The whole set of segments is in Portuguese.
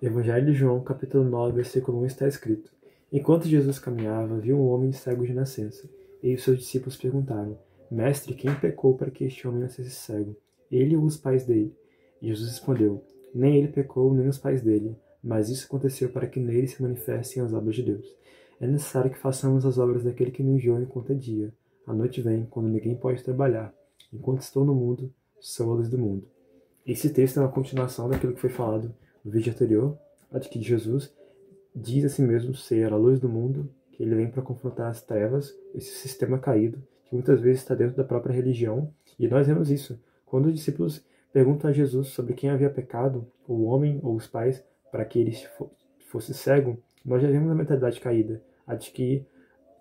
Evangelho de João, capítulo 9, versículo 1 está escrito: Enquanto Jesus caminhava, viu um homem cego de nascença. E os seus discípulos perguntaram: Mestre, quem pecou para que este homem nascesse cego? Ele ou os pais dele? E Jesus respondeu: Nem ele pecou, nem os pais dele, mas isso aconteceu para que nele se manifestem as obras de Deus. É necessário que façamos as obras daquele que me enviou enquanto é dia. A noite vem, quando ninguém pode trabalhar. Enquanto estou no mundo, sou a luz do mundo. Esse texto é uma continuação daquilo que foi falado no vídeo anterior, de que Jesus diz a si mesmo ser a luz do mundo, que ele vem para confrontar as trevas, esse sistema caído, que muitas vezes está dentro da própria religião. E nós vemos isso. Quando os discípulos perguntam a Jesus sobre quem havia pecado, o homem ou os pais, para que ele fosse cego, nós já vemos a mentalidade caída, a de que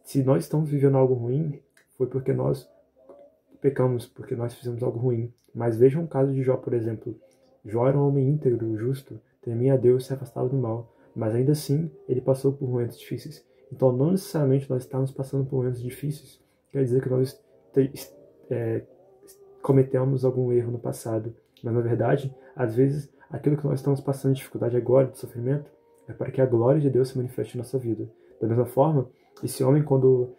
se nós estamos vivendo algo ruim, foi porque nós pecamos, porque nós fizemos algo ruim. Mas veja um caso de Jó, por exemplo. Jó era um homem íntegro, justo, temia a Deus e se afastava do mal, mas ainda assim ele passou por momentos difíceis. Então, não necessariamente nós estamos passando por momentos difíceis, quer dizer que nós é, cometemos algum erro no passado, mas na verdade, às vezes, aquilo que nós estamos passando de dificuldade agora, de sofrimento, é para que a glória de Deus se manifeste em nossa vida. Da mesma forma, esse homem, quando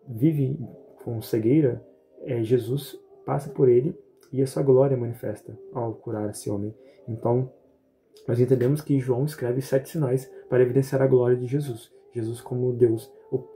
vive com cegueira, Jesus passa por ele e a sua glória manifesta ao curar esse homem. Então, nós entendemos que João escreve 7 sinais para evidenciar a glória de Jesus. Jesus como Deus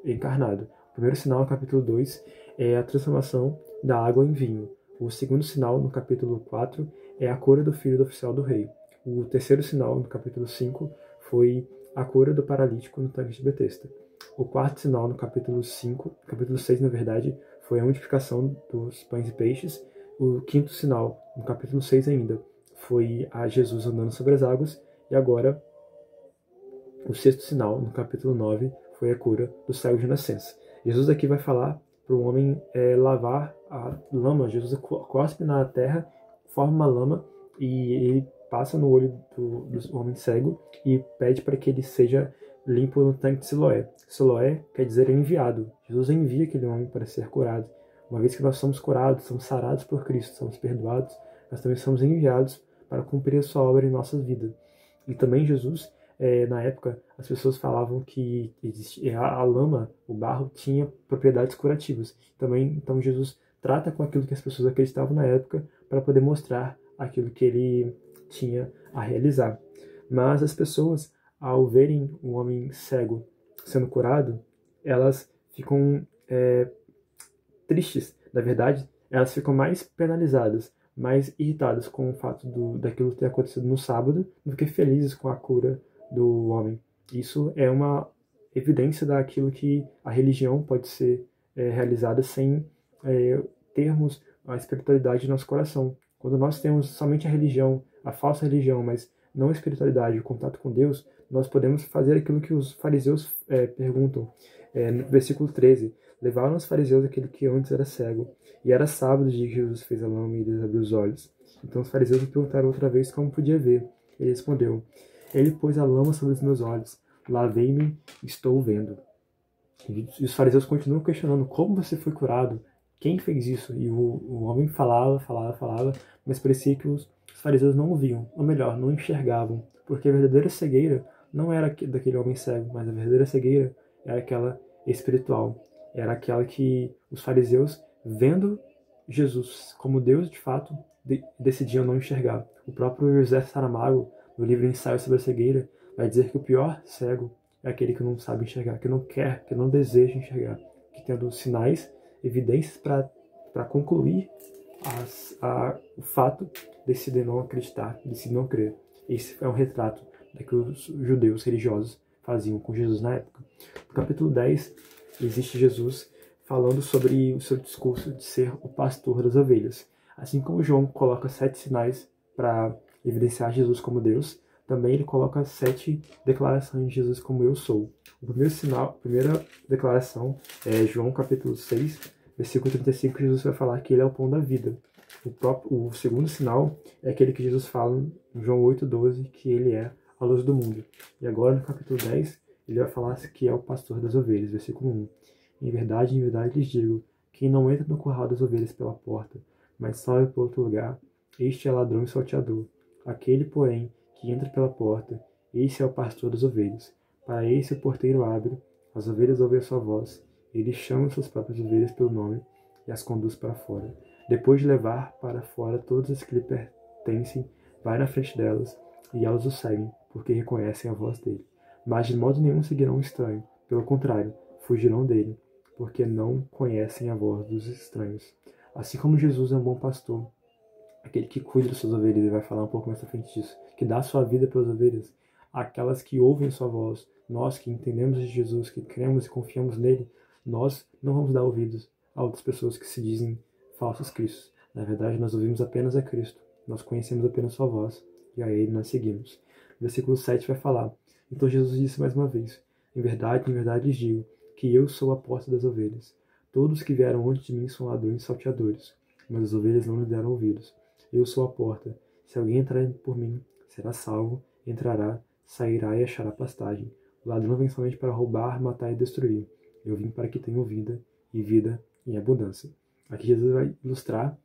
encarnado. O primeiro sinal, no capítulo 2, é a transformação da água em vinho. O segundo sinal, no capítulo 4, é a cura do filho do oficial do rei. O terceiro sinal, no capítulo 5, foi a cura do paralítico no tanque de Betesda. O quarto sinal, no capítulo 5, capítulo 6, na verdade, foi a multiplicação dos pães e peixes. O quinto sinal, no capítulo 6 ainda, foi a Jesus andando sobre as águas. E agora, o sexto sinal, no capítulo 9, foi a cura do cego de nascença. Jesus aqui vai falar para o homem lavar a lama. Jesus cospe na terra, forma uma lama e ele passa no olho do homem cego e pede para que ele seja limpo no tanque de Siloé. Siloé quer dizer enviado. Jesus envia aquele homem para ser curado. Uma vez que nós somos curados, somos sarados por Cristo, somos perdoados, nós também somos enviados para cumprir a sua obra em nossa vida. E também Jesus, na época, as pessoas falavam que a lama, o barro, tinha propriedades curativas. Também, então Jesus trata com aquilo que as pessoas acreditavam na época para poder mostrar aquilo que ele tinha a realizar. Mas as pessoas, ao verem um homem cego sendo curado, elas ficam tristes. Na verdade, elas ficam mais penalizadas, mais irritadas com o fato daquilo ter acontecido no sábado, do que felizes com a cura do homem. Isso é uma evidência daquilo que a religião pode ser realizada sem termos a espiritualidade no nosso coração. Quando nós temos somente a religião, a falsa religião, mas não a espiritualidade, o contato com Deus, nós podemos fazer aquilo que os fariseus perguntam. No versículo 13, levaram os fariseus aquele que antes era cego, e era sábado de que Jesus fez a lama e eles abriu os olhos. Então os fariseus lhe perguntaram outra vez como podia ver. Ele respondeu: Ele pôs a lama sobre os meus olhos, lavei-me, estou vendo. E os fariseus continuam questionando como você foi curado, quem fez isso? E o homem falava, mas parecia que os fariseus não ouviam, ou melhor, não enxergavam, porque a verdadeira cegueira não era daquele homem cego, mas a verdadeira cegueira era aquela espiritual, era aquela que os fariseus, vendo Jesus como Deus de fato, decidiam não enxergar. O próprio José Saramago, no livro Ensaio sobre a Cegueira, vai dizer que o pior cego é aquele que não sabe enxergar, que não quer, que não deseja enxergar, que tendo sinais, evidências para concluir o fato, decide não acreditar, decide não crer. Esse é um retrato do que os judeus religiosos faziam com Jesus na época. No capítulo 10, existe Jesus falando sobre o seu discurso de ser o pastor das ovelhas. Assim como João coloca 7 sinais para evidenciar Jesus como Deus, também ele coloca 7 declarações de Jesus como eu sou. O primeiro sinal, a primeira declaração é João capítulo 6, versículo 35, Jesus vai falar que ele é o pão da vida. O segundo sinal é aquele que Jesus fala em João 8,12, que ele é a luz do mundo. E agora no capítulo 10, ele vai falar que é o pastor das ovelhas, versículo 1. Em verdade lhes digo, quem não entra no curral das ovelhas pela porta, mas sobe por outro lugar, este é ladrão e salteador. Aquele, porém, que entra pela porta, esse é o pastor das ovelhas. Para esse o porteiro abre, as ovelhas ouvem a sua voz, ele chama suas próprias ovelhas pelo nome e as conduz para fora. Depois de levar para fora todas as que lhe pertencem, vai na frente delas, e elas o seguem, porque reconhecem a voz dele. Mas de modo nenhum seguirão o estranho, pelo contrário, fugirão dele, porque não conhecem a voz dos estranhos. Assim como Jesus é um bom pastor, aquele que cuida das suas ovelhas, ele vai falar um pouco mais à frente disso, que dá a sua vida pelas ovelhas, aquelas que ouvem sua voz, nós que entendemos de Jesus, que cremos e confiamos nele, nós não vamos dar ouvidos a outras pessoas que se dizem falsos cristos. Na verdade, nós ouvimos apenas a Cristo, nós conhecemos apenas sua voz, e a ele nós seguimos. O versículo 7 vai falar, então Jesus disse mais uma vez, em verdade lhes digo, que eu sou a porta das ovelhas. Todos que vieram antes de mim são ladrões e salteadores, mas as ovelhas não lhe deram ouvidos. Eu sou a porta. Se alguém entrar por mim, será salvo, entrará, sairá e achará pastagem. O ladrão vem somente para roubar, matar e destruir. Eu vim para que tenham vida, e vida em abundância. Aqui Jesus vai ilustrar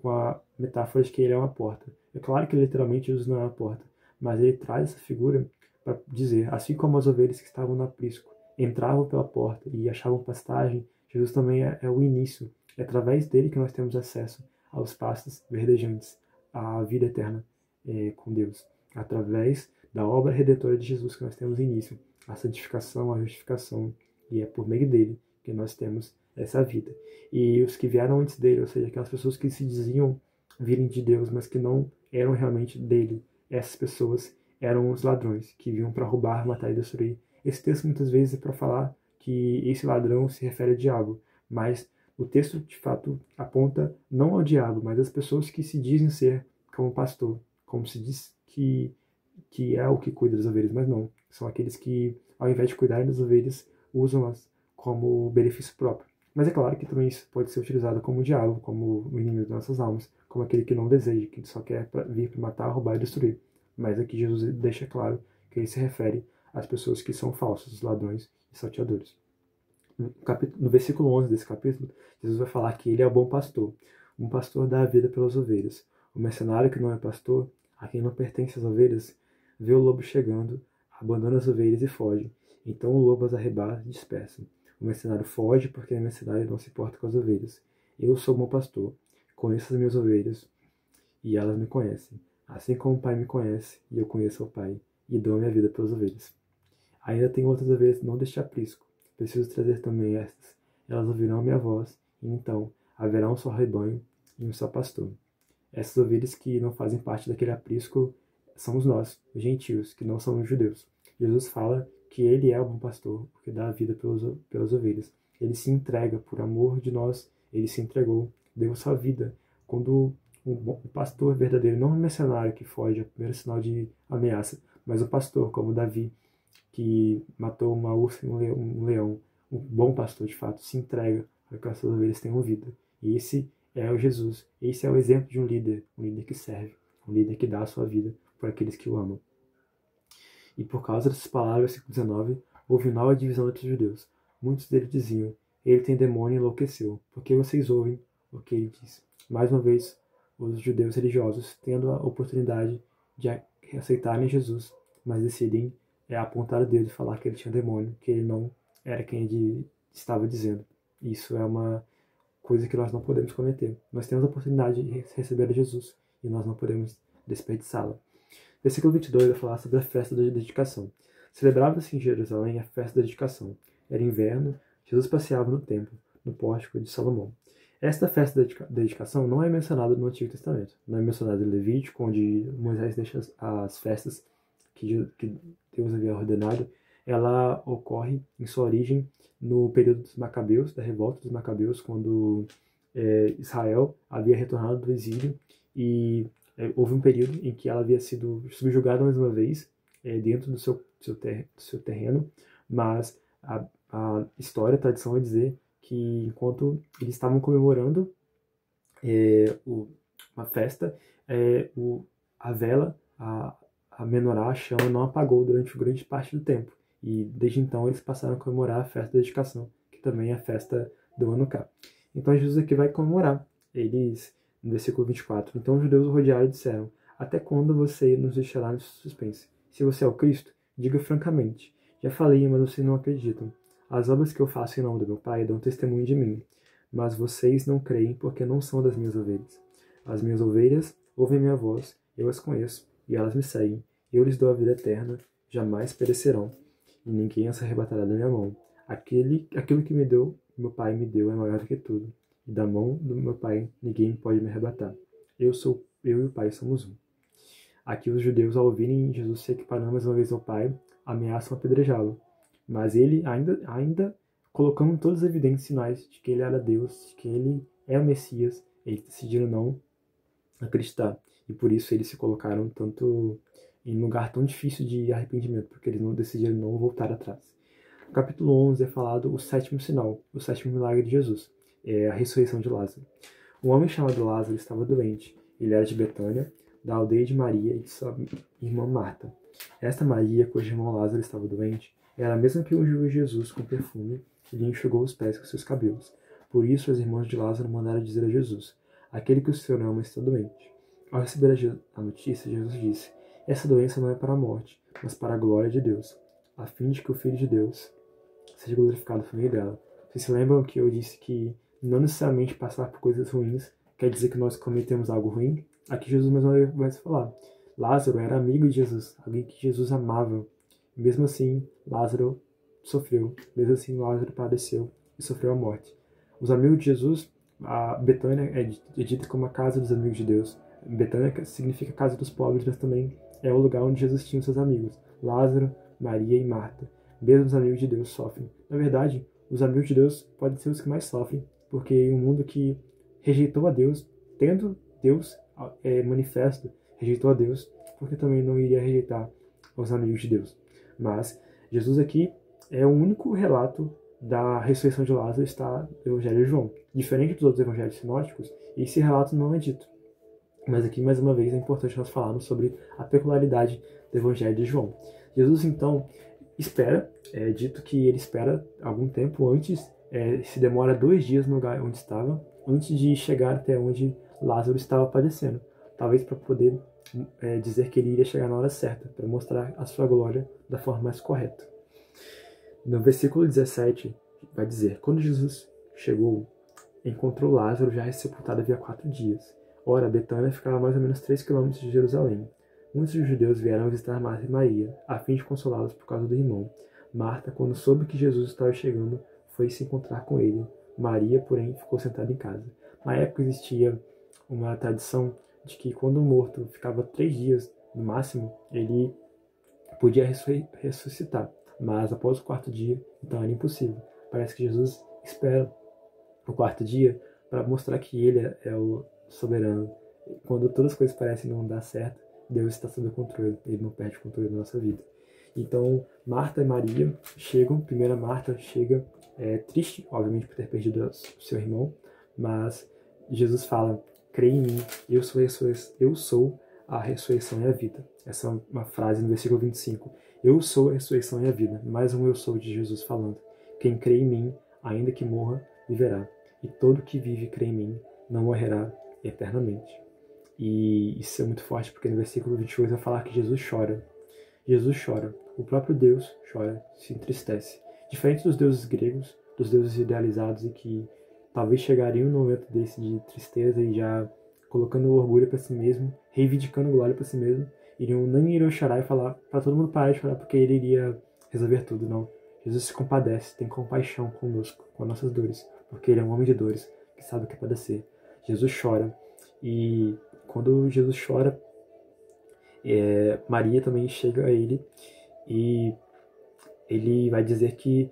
com a metáfora de que ele é uma porta. É claro que literalmente Jesus não é uma porta, mas ele traz essa figura para dizer, assim como as ovelhas que estavam no aprisco entravam pela porta e achavam pastagem, Jesus também é o início. É através dele que nós temos acesso aos pastos verdejantes, à vida eterna com Deus. Através da obra redentora de Jesus que nós temos início, a santificação, a justificação, e é por meio dele que nós temos essa vida. E os que vieram antes dele, ou seja, aquelas pessoas que se diziam virem de Deus, mas que não eram realmente dele, essas pessoas eram os ladrões, que vinham para roubar, matar e destruir. Esse texto muitas vezes é para falar que esse ladrão se refere ao diabo, mas o texto de fato aponta não ao diabo, mas às pessoas que se dizem ser como pastor, como se diz que é o que cuida das ovelhas, mas não. São aqueles que, ao invés de cuidarem das ovelhas, usam-as como benefício próprio. Mas é claro que também isso pode ser utilizado como o diabo, como o inimigo das nossas almas, como aquele que não deseja, que só quer vir para matar, roubar e destruir. Mas aqui Jesus deixa claro que ele se refere às pessoas que são falsas, os ladrões e salteadores. No versículo 11 desse capítulo, Jesus vai falar que ele é o bom pastor. Um pastor dá a vida pelas ovelhas. O mercenário que não é pastor, a quem não pertence as ovelhas, vê o lobo chegando, abandona as ovelhas e foge. Então o lobo as arrebata e dispersa. O mercenário foge porque o mercenário não se importa com as ovelhas. Eu sou o bom pastor, conheço as minhas ovelhas e elas me conhecem. Assim como o Pai me conhece e eu conheço o Pai e dou a minha vida pelas ovelhas. Ainda tem outras ovelhas não deste aprisco. Preciso trazer também estas. Elas ouvirão a minha voz, e então haverá um só rebanho e um só pastor. Essas ovelhas que não fazem parte daquele aprisco somos nós, os gentios, que não somos judeus. Jesus fala que ele é o bom pastor, porque dá a vida pelas ovelhas. Ele se entrega por amor de nós, ele se entregou, deu sua vida. Quando o pastor verdadeiro, não o mercenário que foge, é o primeiro sinal de ameaça, mas o pastor, como Davi, que matou uma ursa e um leão, um bom pastor de fato se entrega para que as suas ovelhas tenham vida. E esse é o Jesus, esse é o exemplo de um líder que serve, um líder que dá a sua vida por aqueles que o amam. E por causa dessas palavras, versículo 19, houve nova divisão entre os judeus. Muitos deles diziam, ele tem demônio e enlouqueceu, porque vocês ouvem o que ele diz. Mais uma vez, os judeus religiosos tendo a oportunidade de aceitarem Jesus, mas decidem apontar o dedo e falar que ele tinha demônio, que ele não era quem ele estava dizendo. Isso é uma coisa que nós não podemos cometer. Nós temos a oportunidade de receber a Jesus e nós não podemos desperdiçá-la. Versículo 22 vai falar sobre a festa da dedicação. Celebrava-se em Jerusalém a festa da dedicação. Era inverno, Jesus passeava no templo, no pórtico de Salomão. Esta festa da dedicação não é mencionada no Antigo Testamento. Não é mencionada em Levítico, onde Moisés deixa as festas que Deus havia ordenado. Ela ocorre em sua origem no período dos Macabeus, da revolta dos Macabeus, quando Israel havia retornado do exílio e houve um período em que ela havia sido subjugada mais uma vez dentro do seu terreno, mas a história, a tradição vai dizer que enquanto eles estavam comemorando uma festa, a vela, a menorá, a chama, não apagou durante grande parte do tempo. E desde então eles passaram a comemorar a festa da dedicação, que também é a festa do Hanukkah. Então Jesus aqui vai comemorar. Eles, no versículo 24, então os judeus o rodearam e disseram, Até quando você nos deixará no suspense? Se você é o Cristo, diga francamente. Já falei, mas vocês não acreditam. As obras que eu faço em nome do meu Pai dão testemunho de mim, mas vocês não creem porque não são das minhas ovelhas. As minhas ovelhas ouvem minha voz, eu as conheço, e elas me seguem. Eu lhes dou a vida eterna, jamais perecerão, e ninguém as arrebatará da minha mão. Aquilo que meu Pai me deu é maior do que tudo, e da mão do meu Pai ninguém pode me arrebatar. Eu e o Pai somos um. Aqui os judeus, ao ouvirem Jesus se equiparando mais uma vez ao Pai, ameaçam apedrejá-lo. Mas ele, ainda colocando todas as evidências sinais de que ele era Deus, de que ele é o Messias, eles decidiram não acreditar. E por isso eles se colocaram tanto em um lugar tão difícil de arrependimento, porque eles não decidiram não voltar atrás. No capítulo 11 é falado o sétimo sinal, o sétimo milagre de Jesus, é a ressurreição de Lázaro. Um homem chamado Lázaro estava doente. Ele era de Betânia, da aldeia de Maria e de sua irmã Marta. Esta Maria, cujo irmão Lázaro estava doente, era a mesma que ungiu Jesus com perfume e lhe enxugou os pés com seus cabelos. Por isso, as irmãs de Lázaro mandaram dizer a Jesus: aquele que o Senhor ama está doente. Ao receber a notícia, Jesus disse: essa doença não é para a morte, mas para a glória de Deus, a fim de que o Filho de Deus seja glorificado por meio dela. Vocês se lembram que eu disse que não necessariamente passar por coisas ruins quer dizer que nós cometemos algo ruim? Aqui Jesus mais uma vez vai falar. Lázaro era amigo de Jesus, alguém que Jesus amava. Mesmo assim, Lázaro sofreu. Mesmo assim, Lázaro padeceu e sofreu a morte. Os amigos de Jesus, a Betânia é dita como a casa dos amigos de Deus. Betânia significa casa dos pobres, mas também é o lugar onde Jesus tinha seus amigos. Lázaro, Maria e Marta. Mesmo os amigos de Deus sofrem. Na verdade, os amigos de Deus podem ser os que mais sofrem, porque em um mundo que rejeitou a Deus, tendo Deus manifesto, rejeitou a Deus, porque também não iria rejeitar os amigos de Deus. Mas Jesus aqui é o único relato da ressurreição de Lázaro está no Evangelho de João. Diferente dos outros evangelhos sinóticos, esse relato não é dito. Mas aqui, mais uma vez, é importante nós falarmos sobre a peculiaridade do Evangelho de João. Jesus, então, espera, é dito que ele espera algum tempo antes, se demora 2 dias no lugar onde estava, antes de chegar até onde Lázaro estava padecendo. Talvez para poder dizer que ele iria chegar na hora certa, para mostrar a sua glória da forma mais correta. No versículo 17, vai dizer: quando Jesus chegou, encontrou Lázaro já sepultado havia 4 dias. Ora, Betânia ficava a mais ou menos 3 quilômetros de Jerusalém. Muitos dos judeus vieram visitar Marta e Maria, a fim de consolá-los por causa do irmão. Marta, quando soube que Jesus estava chegando, foi se encontrar com ele. Maria, porém, ficou sentada em casa. Na época existia uma tradição de que quando o morto ficava 3 dias, no máximo, ele podia ressuscitar. Mas após o 4º dia, então era impossível. Parece que Jesus espera o 4º dia para mostrar que ele é o soberano. Quando todas as coisas parecem não dar certo, Deus está sob o controle, ele não perde o controle da nossa vida. Então, Marta e Maria chegam. Primeiro, Marta chega triste, obviamente, por ter perdido o seu irmão, mas Jesus fala: creia em mim, eu sou a ressurreição e a vida. Essa é uma frase no versículo 25. Eu sou a ressurreição e a vida. Mais um eu sou de Jesus falando. Quem crê em mim, ainda que morra, viverá. E todo que vive e crê em mim não morrerá eternamente. E isso é muito forte, porque no versículo 28 vai falar que Jesus chora. Jesus chora. O próprio Deus chora, se entristece. Diferente dos deuses gregos, dos deuses idealizados e que talvez chegariam no momento desse de tristeza e já colocando orgulho para si mesmo, reivindicando glória para si mesmo, não iriam chorar e falar para todo mundo parar de chorar porque ele iria resolver tudo, não. Jesus se compadece, tem compaixão conosco, com as nossas dores, porque ele é um homem de dores, que sabe o que é padecer. Jesus chora, e quando Jesus chora, Maria também chega a ele, e ele vai dizer que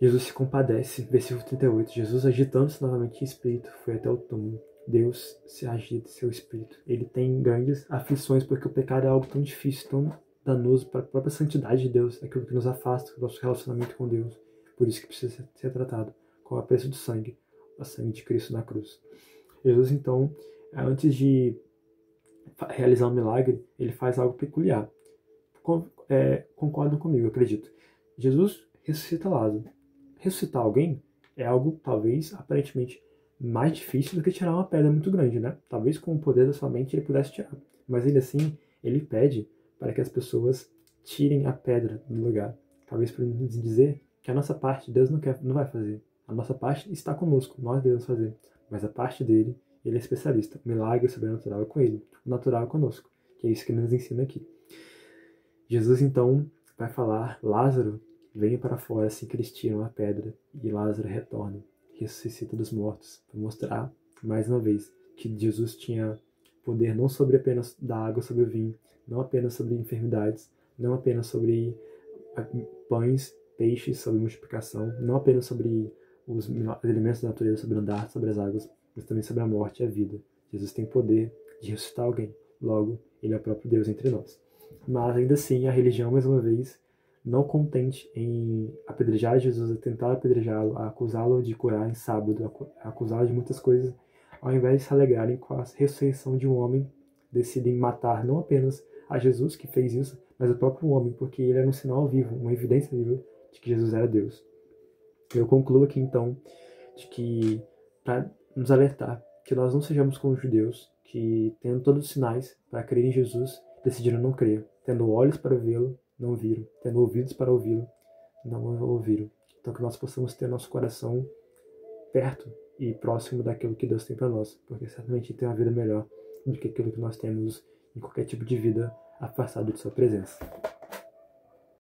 Jesus se compadece. Versículo 38, Jesus, agitando-se novamente em espírito, foi até o túmulo. Deus se agita em seu espírito. Ele tem grandes aflições, porque o pecado é algo tão difícil, tão danoso para a própria santidade de Deus, aquilo que nos afasta do nosso relacionamento com Deus. Por isso que precisa ser tratado com o preço do sangue, o sangue de Cristo na cruz. Jesus, então, antes de realizar um milagre, ele faz algo peculiar. Concordam comigo, eu acredito. Jesus ressuscita Lázaro. Ressuscitar alguém é algo, talvez, aparentemente mais difícil do que tirar uma pedra muito grande, né? Talvez com o poder da sua mente ele pudesse tirar. Mas ainda assim, ele pede para que as pessoas tirem a pedra do lugar. Talvez para nos dizer que a nossa parte Deus não vai fazer. A nossa parte está conosco, nós devemos fazer. Mas a parte dele, ele é especialista. O milagre sobrenatural é com ele, o natural é conosco. Que é isso que ele nos ensina aqui. Jesus então vai falar: Lázaro, venha para fora assim que eles tiram a pedra. E Lázaro retorna, ressuscita dos mortos, para mostrar mais uma vez que Jesus tinha poder não sobre apenas da água sobre o vinho, não apenas sobre enfermidades, não apenas sobre pães, peixes, sobre multiplicação, não apenas sobre os elementos da natureza, sobre andar sobre as águas, mas também sobre a morte e a vida. Jesus tem poder de ressuscitar alguém. Logo, ele é o próprio Deus entre nós. Mas ainda assim, a religião, mais uma vez, não contente em apedrejar Jesus, a tentar apedrejá-lo, a acusá-lo de curar em sábado, a acusá-lo de muitas coisas, ao invés de se alegrarem com a ressurreição de um homem, decidem matar não apenas a Jesus que fez isso, mas o próprio homem, porque ele era um sinal vivo, uma evidência viva de que Jesus era Deus. Eu concluo aqui então de que, para nos alertar, que nós não sejamos como os judeus, que tendo todos os sinais para crer em Jesus, decidiram não crer, tendo olhos para vê-lo, não viram, tendo ouvidos para ouvi-lo, não ouviram. Então que nós possamos ter nosso coração perto e próximo daquilo que Deus tem para nós, porque certamente tem uma vida melhor do que aquilo que nós temos em qualquer tipo de vida afastado de sua presença.